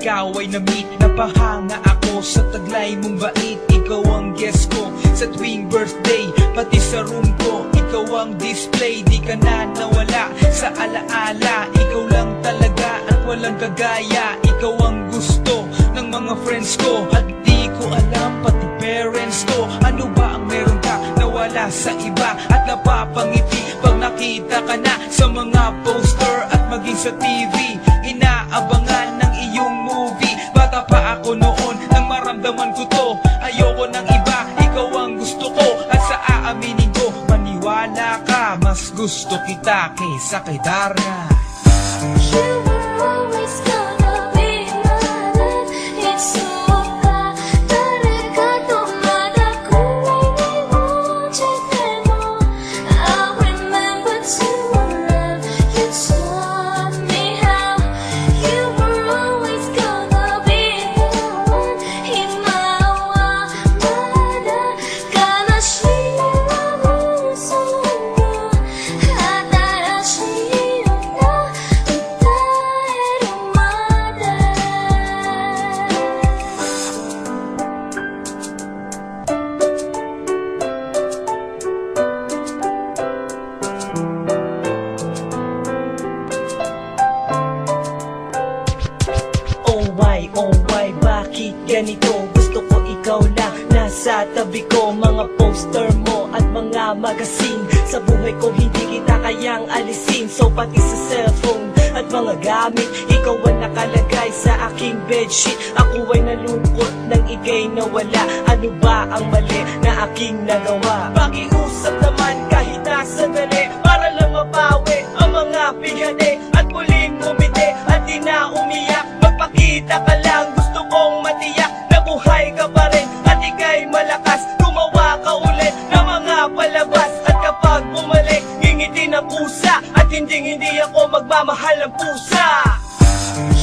ikaw ay na-meet. Napahanga ako sa taglay mong bait. Ikaw ang guest ko sa tuwing birthday, pati sa room ko. Ikaw ang display, di ka na nawala sa alaala. Ikaw lang talaga at walang kagaya. Ikaw ang gusto ng mga friends ko, at di ko alam pati parents ko. Ano ba ang meron ka na wala sa iba, at napapangiti pag nakita ka na sa mga poster at maging sa TV. Inaabangan ng iyong movie. Bata pa ako noon nang maramdaman ko to. Ayoko ng iba, ikaw ang gusto ko. At sa aaminin ko, maniwala ka, mas gusto kita kaysa kay Darna. You were always gonna be my love. It's so bad. 다르가도 마다고 언제나 너. I remember to love. You taught me how. You were always gonna be the one. 희망마다 가나시라고 소문. 하다라시였나. Oh why, bakit ganito? Gusto ko ikaw lang nasa tabi ko. Mga poster mo at mga magazine, sa buhay ko hindi kita kayang alisin. So pati sa cellphone at mga gamit, ikaw ang nakalagay sa aking bedsheet. Ako ay nalungkot nang ika'y nawala. Ano ba ang mali na aking nagawa? Pakiusap naman kahit nasa dali, para lang mapawi ang mga bigane at muling umiti at di na umiyak. Magpakita ka lang, gusto kong matiyak na buhay ka pa rin at ika'y malakas. Gumawa ka ulit ng mga palabas, at kapag bumalik, ngingiti ng pusa, at hindi ako magmamahal ng pusa.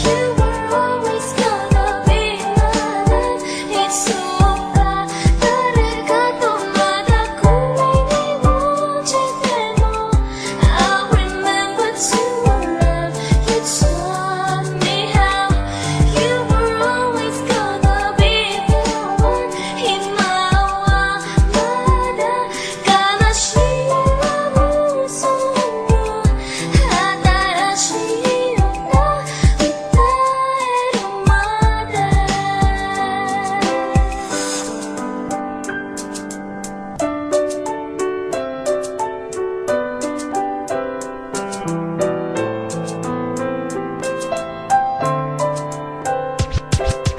You were always gonna be my love. It's so bad. 다르가도 마다고 언제나 너. I remember to love. You taught me how. You were always gonna be the one. 희망마다 가나시라고 소문. 하다라시였나.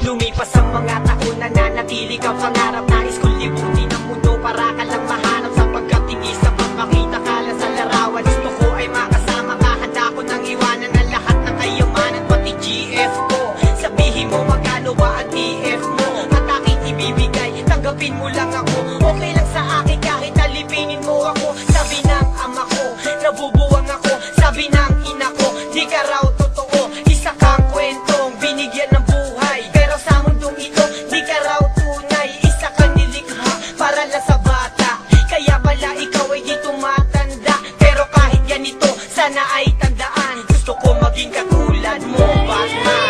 Lumipas ang mga taon, nananatili kang pangarap. Nais kong libutin ang mundo para ka lang mahanap. Sapagkat hindi sapat makita ka lang sa larawan. Gusto ko ay makasama ka, handa ko nang iwanan ang lahat ng kayamanan, pati GF ko. Sabihin mo magkano ba ang TF mo, at aking ibibigay, tanggapin mo lang ako. Okay lang sa akin kahit alipinin mo ako. Sabi ng ama ko, nabubuwang ako. Sabi ng ina ko, di ka raw totoo. Isa kang kwentong binigyan ng buhay, pero sa mundong ito, di ka raw tunay. Isa kang nilikha para lang sa bata, kaya pala ikaw ay di tumatanda. Pero kahit ganito, sana ay tandaan, gusto ko maging katulad mo, Batman.